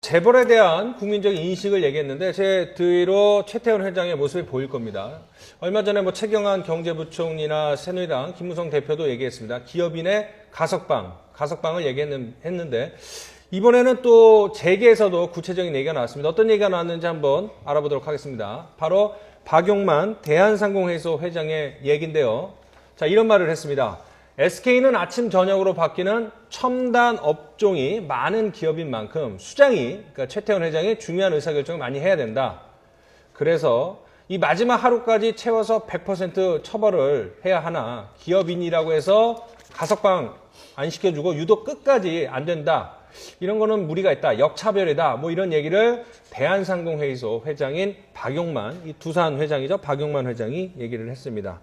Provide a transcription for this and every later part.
재벌에 대한 국민적인 인식을 얘기했는데 제 뒤로 최태원 회장의 모습이 보일 겁니다. 얼마 전에 뭐 최경환 경제부총리나 새누리당 김무성 대표도 얘기했습니다. 기업인의 가석방을 얘기했는데 이번에는 또 재계에서도 구체적인 얘기가 나왔습니다. 어떤 얘기가 나왔는지 한번 알아보도록 하겠습니다. 바로 박용만 대한상공회의소 회장의 얘기인데요. 자, 이런 말을 했습니다. SK는 아침 저녁으로 바뀌는 첨단 업종이 많은 기업인 만큼 수장이, 그러니까 최태원 회장이 중요한 의사결정을 많이 해야 된다. 그래서 이 마지막 하루까지 채워서 100% 처벌을 해야 하나 기업인이라고 해서 가석방 안 시켜주고 유독 끝까지 안 된다. 이런 거는 무리가 있다. 역차별이다. 뭐 이런 얘기를 대한상공회의소 회장인 박용만, 이 두산 회장이죠. 박용만 회장이 얘기를 했습니다.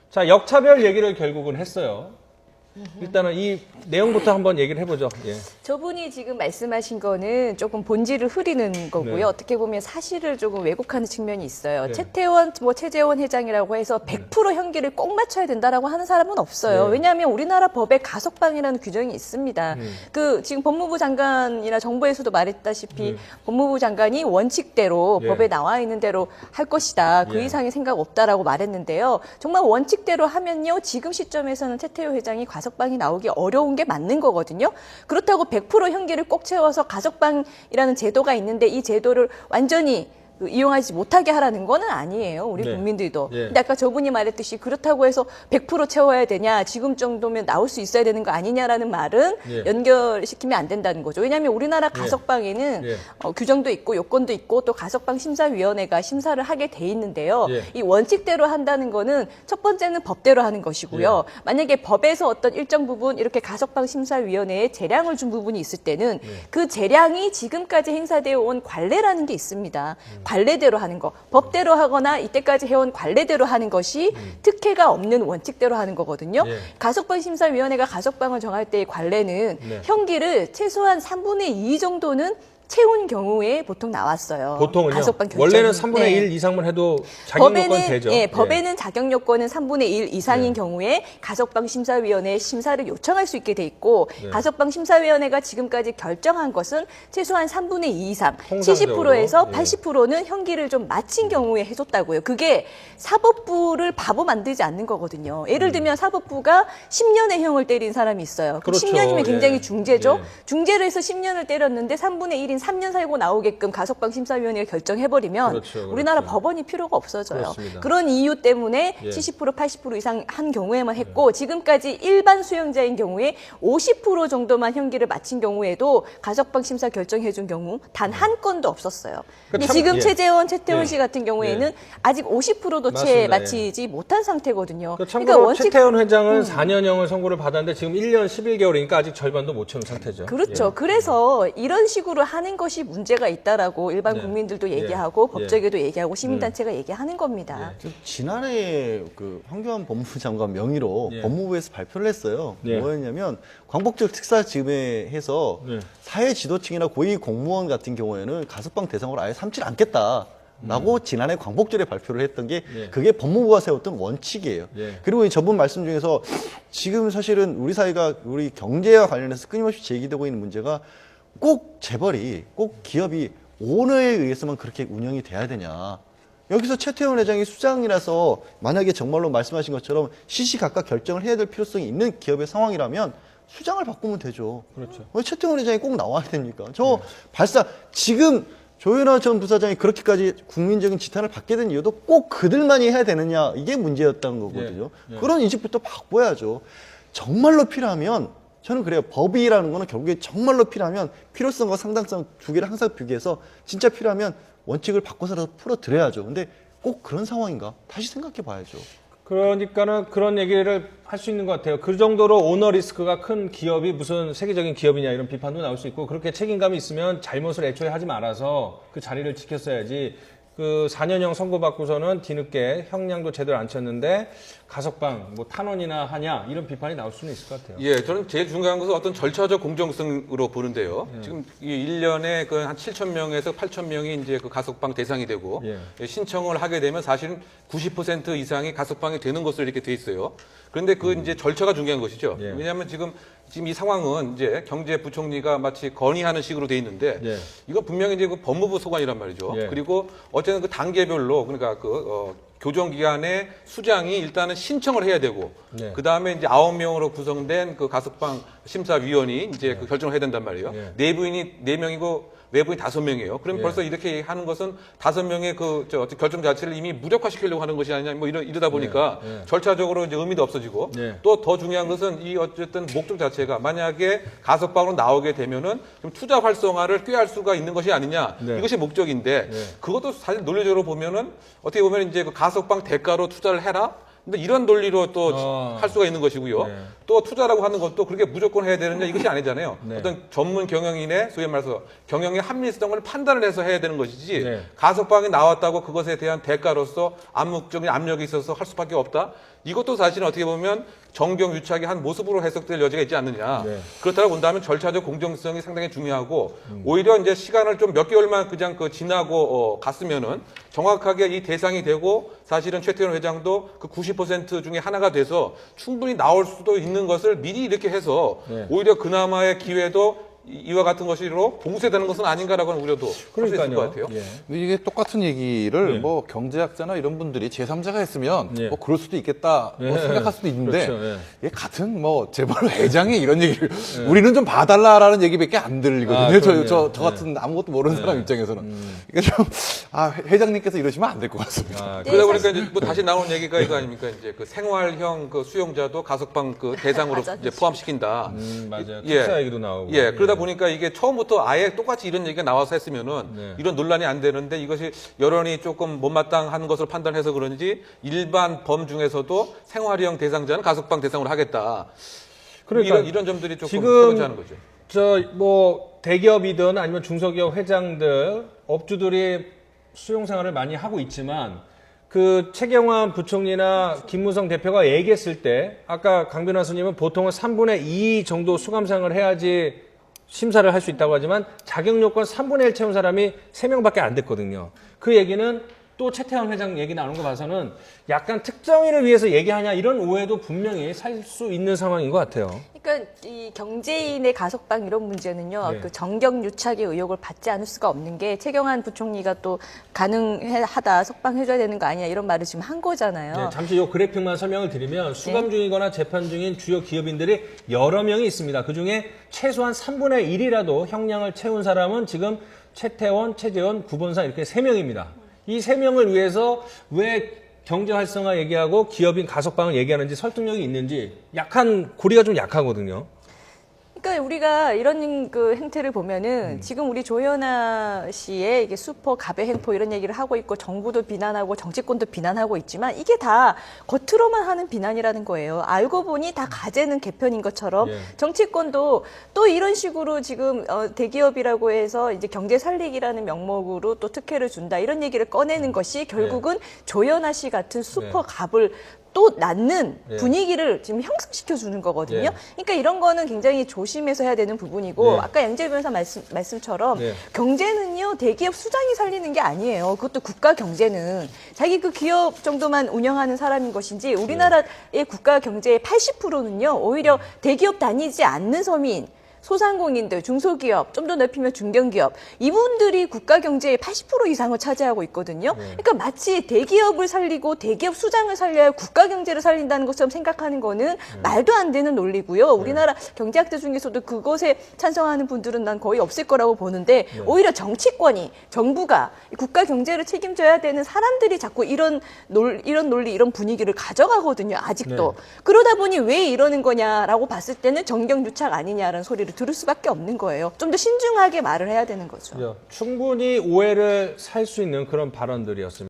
자, 역차별 얘기를 결국은 했어요. 일단은 이 내용부터 한번 얘기를 해보죠. 예. 저분이 지금 말씀하신 거는 조금 본질을 흐리는 거고요. 네. 어떻게 보면 사실을 조금 왜곡하는 측면이 있어요. 네. 최태원, 최재원 회장이라고 해서 100% 형기를 꼭 맞춰야 된다라고 하는 사람은 없어요. 네. 왜냐하면 우리나라 법에 가석방이라는 규정이 있습니다. 지금 법무부 장관이나 정부에서도 말했다시피 법무부 장관이 원칙대로 예. 법에 나와 있는 대로 할 것이다. 그 예. 이상의 생각 없다라고 말했는데요. 정말 원칙대로 하면요. 지금 시점에서는 최태원 회장이 가석방이 나오기 어려운 게 맞는 거거든요. 그렇다고 100% 형기를 꼭 채워서 가석방이라는 제도가 있는데 이 제도를 완전히 이용하지 못하게 하라는 거는 아니에요. 우리 네. 국민들도. 예. 근데 아까 저분이 말했듯이 그렇다고 해서 100% 채워야 되냐, 지금 정도면 나올 수 있어야 되는 거 아니냐라는 말은 예. 연결시키면 안 된다는 거죠. 왜냐하면 우리나라 가석방에는 예. 규정도 있고 요건도 있고 또 가석방 심사위원회가 심사를 하게 돼 있는데요. 예. 이 원칙대로 한다는 거는 첫 번째는 법대로 하는 것이고요. 만약에 법에서 어떤 일정 부분 이렇게 가석방 심사위원회에 재량을 준 부분이 있을 때는 그 재량이 지금까지 행사되어 온 관례라는 게 있습니다. 관례대로 하는 거, 법대로 하거나 이때까지 해온 관례대로 하는 것이 특혜가 없는 원칙대로 하는 거거든요. 예. 가석방 심사위원회가 가석방을 정할 때의 관례는 네. 형기를 최소한 3분의 2 정도는 채운 경우에 보통 나왔어요. 보통은요? 가석방 결정이. 원래는 3분의 네. 1 이상만 해도 자격 요건 되죠. 예, 법에는 자격 요건은 3분의 1 이상인 예. 경우에 가석방 심사위원회에 심사를 요청할 수 있게 돼 있고 예. 가석방 심사위원회가 지금까지 결정한 것은 최소한 3분의 2 이상, 통상적으로. 70%에서 예. 80%는 형기를 좀 마친 경우에 해줬다고요. 그게 사법부를 바보 만들지 않는 거거든요. 예를 들면 사법부가 10년의 형을 때린 사람이 있어요. 그럼 그렇죠. 10년이면 굉장히 예. 중죄죠. 예. 중죄를 해서 10년을 때렸는데 3분의 1인 3년 살고 나오게끔 가석방 심사위원회가 결정해버리면 그렇죠. 우리나라 그렇죠. 법원이 필요가 없어져요. 그렇습니다. 그런 이유 때문에 예. 70% 80% 이상 한 경우에만 했고 지금까지 일반 수용자인 경우에 50% 정도만 형기를 마친 경우에도 가석방 심사 결정해준 경우 단 한 건도 없었어요. 근데 참- 지금 예. 최태원 예. 씨 같은 경우에는 아직 50%도 채 맞습니다. 마치지 못한 상태거든요. 참고로 최태원 회장은 4년형을 선고를 받았는데 지금 1년 11개월이니까 아직 절반도 못 채운 상태죠. 그렇죠. 예. 그래서 이런 식으로 하는 것이 문제가 있다라고 일반 네. 국민들도 예. 얘기하고 예. 법조계도 얘기하고 시민단체가 얘기하는 겁니다. 지난해 그 황교안 법무부 장관 명의로 예. 법무부에서 발표를 했어요. 예. 뭐였냐면 광복절 특사 즈음해해서 예. 사회 지도층이나 고위 공무원 같은 경우에는 가석방 대상으로 아예 삼지 않겠다라고 지난해 광복절에 발표를 했던 게 예. 그게 법무부가 세웠던 원칙이에요. 예. 그리고 저분 말씀 중에서 지금 사실은 우리 사회가 우리 경제와 관련해서 끊임없이 제기되고 있는 문제가 꼭 재벌이 꼭 기업이 오너에 의해서만 그렇게 운영이 돼야 되냐. 여기서 최태원 회장이 수장이라서 만약에 정말로 말씀하신 것처럼 시시각각 결정을 해야 될 필요성이 있는 기업의 상황이라면 수장을 바꾸면 되죠. 그렇죠. 왜 최태원 회장이 꼭 나와야 됩니까? 발사 지금 조현아 전 부사장이 그렇게까지 국민적인 지탄을 받게 된 이유도 꼭 그들만이 해야 되느냐 이게 문제였던 거거든요. 예. 그런 인식부터 바꿔야죠. 정말로 필요하면 저는 그래요. 법이라는 거는 결국에 정말로 필요하면 필요성과 상당성 두 개를 항상 비교해서 진짜 필요하면 원칙을 바꿔서라도 풀어드려야죠. 근데 꼭 그런 상황인가? 다시 생각해 봐야죠. 그러니까는 그런 얘기를 할 수 있는 것 같아요. 그 정도로 오너 리스크가 큰 기업이 무슨 세계적인 기업이냐 이런 비판도 나올 수 있고 그렇게 책임감이 있으면 잘못을 애초에 하지 말아서 그 자리를 지켰어야지. 그 4년형 선고받고서는 뒤늦게 형량도 제대로 안 쳤는데 가석방, 뭐 탄원이나 하냐 이런 비판이 나올 수는 있을 것 같아요. 예, 저는 제일 중요한 것은 어떤 절차적 공정성으로 보는데요. 지금 이 1년에 그 한 7,000명에서 8,000명이 이제 그 가석방 대상이 되고 신청을 하게 되면 사실은 90% 이상이 가석방이 되는 것으로 이렇게 돼 있어요. 그런데 그 이제 절차가 중요한 것이죠. 예. 왜냐하면 지금 지금 이 상황은 이제 경제부총리가 마치 건의하는 식으로 돼 있는데 예. 이거 분명히 이제 그 법무부 소관이란 말이죠. 예. 그리고 어쨌든 그 단계별로 그러니까 교정기관의 수장이 일단은 신청을 해야 되고 네. 그 다음에 이제 9명으로 구성된 그 가석방 심사위원이 이제 그 결정을 해야 된단 말이에요. 네. 내부인이 4명이고 외부인 5명이에요. 그럼 예. 벌써 이렇게 하는 것은 5명의 어떤 결정 자체를 이미 무력화시키려고 하는 것이 아니냐, 뭐 이러다 보니까 예. 절차적으로 이제 의미도 없어지고 예. 또 더 중요한 것은 이 어쨌든 목적 자체가 만약에 가석방으로 나오게 되면은 좀 투자 활성화를 꾀할 수가 있는 것이 아니냐, 네. 이것이 목적인데 네. 그것도 사실 논리적으로 보면은 어떻게 보면 이제 그 가석방 대가로 투자를 해라. 근데 이런 논리로 또 할 수가 있는 것이고요. 네. 또 투자라고 하는 것도 그렇게 무조건 해야 되느냐 이것이 아니잖아요. 네. 어떤 전문 경영인의 소위 말해서 경영의 합리성을 판단을 해서 해야 되는 것이지 네. 가석방이 나왔다고 그것에 대한 대가로서 암묵적인 압력이 있어서 할 수밖에 없다. 이것도 사실은 어떻게 보면 정경유착의 한 모습으로 해석될 여지가 있지 않느냐. 네. 그렇다고 본다면 절차적 공정성이 상당히 중요하고 오히려 이제 시간을 좀 몇 개월만 그냥 지나고 갔으면은 정확하게 이 대상이 되고 사실은 최태원 회장도 그 90% 중에 하나가 돼서 충분히 나올 수도 있는 것을 미리 이렇게 해서 네. 오히려 그나마의 기회도 이와 같은 것으로 봉쇄되는 것은 아닌가라고 하는 우려도 할 수 있을 것 같아요. 예. 근데 이게 똑같은 얘기를 예. 뭐 경제학자나 이런 분들이 제3자가 했으면 예. 뭐 그럴 수도 있겠다 뭐 예. 생각할 수도 있는데 그렇죠, 예. 이게 같은 뭐 재벌 회장이 이런 얘기를 우리는 좀 봐달라라는 얘기밖에 안 들리거든요. 아, 그럼요. 저 같은 아무것도 모르는 사람 입장에서는 이게 좀 회장님께서 이러시면 안 될 것 같습니다. 아, 그러다 보니까 이제 뭐 다시 나오는 얘기가 이거 아닙니까? 이제 그 생활형 그 수용자도 가석방 그 대상으로 맞아. 이제 포함시킨다. 맞아요. 예. 특사 얘기도 나오고. 예, 그러다 보니까 이게 처음부터 아예 똑같이 이런 얘기가 나와서 했으면은 네. 이런 논란이 안 되는데 이것이 여론이 조금 못마땅한 것으로 판단해서 그런지 일반 범 중에서도 생활형 대상자는 가석방 대상으로 하겠다. 그러니까 이런 점들이 조금 지금 시원치 않은 거죠. 저 뭐 대기업이든 아니면 중소기업 회장들 업주들이 수용 생활을 많이 하고 있지만 그 최경환 부총리나 김무성 대표가 얘기했을 때 아까 강변호 스님은 보통은 3분의 2 정도 수감 생활을 해야지 심사를 할 수 있다고 하지만 자격 요건 3분의 1 채운 사람이 3명밖에 안 됐거든요. 그 얘기는 또 최태원 회장 얘기 나오는 거 봐서는 약간 특정인을 위해서 얘기하냐 이런 오해도 분명히 살 수 있는 상황인 것 같아요. 그러니까 이 경제인의 가석방 이런 문제는요. 네. 그 정경유착의 의혹을 받지 않을 수가 없는 게 최경환 부총리가 또 가능하다 석방해줘야 되는 거 아니냐 이런 말을 지금 한 거잖아요. 네, 잠시 이 그래픽만 설명을 드리면 수감 중이거나 재판 중인 주요 기업인들이 여러 명이 있습니다. 그중에 최소한 3분의 1이라도 형량을 채운 사람은 지금 최태원, 최재원, 구본산 이렇게 3명입니다. 이 3명을 위해서 왜 경제 활성화 얘기하고 기업인 가석방을 얘기하는지 설득력이 있는지 고리가 좀 약하거든요. 그러니까 우리가 이런 그 행태를 보면은 지금 우리 조현아 씨의 이게 슈퍼 가배 행포 이런 얘기를 하고 있고 정부도 비난하고 정치권도 비난하고 있지만 이게 다 겉으로만 하는 비난이라는 거예요. 알고 보니 다 가재는 개편인 것처럼 예. 정치권도 또 이런 식으로 지금 대기업이라고 해서 이제 경제 살리기라는 명목으로 또 특혜를 준다 이런 얘기를 꺼내는 것이 결국은 조현아 씨 같은 슈퍼 갑을 또 낳는 예. 분위기를 지금 형성시켜 주는 거거든요. 예. 그러니까 이런 거는 굉장히 조심해서 해야 되는 부분이고 예. 아까 양재 변호사 말씀처럼 예. 경제는요 대기업 수장이 살리는 게 아니에요. 그것도 국가 경제는 자기 그 기업 정도만 운영하는 사람인 것인지 우리나라의 국가 경제의 80%는요 오히려 대기업 다니지 않는 서민 소상공인들, 중소기업, 좀 더 넓히면 중견기업 이분들이 국가 경제의 80% 이상을 차지하고 있거든요. 그러니까 마치 대기업을 살리고 대기업 수장을 살려야 국가 경제를 살린다는 것처럼 생각하는 거는 말도 안 되는 논리고요. 우리나라 경제학자 중에서도 그것에 찬성하는 분들은 난 거의 없을 거라고 보는데 오히려 정치권이 정부가 국가 경제를 책임져야 되는 사람들이 자꾸 이런 논리, 이런 분위기를 가져가거든요. 아직도. 그러다 보니 왜 이러는 거냐라고 봤을 때는 정경유착 아니냐라는 소리를 들을 수밖에 없는 거예요. 좀 더 신중하게 말을 해야 되는 거죠. 충분히 오해를 살 수 있는 그런 발언들이었습니다.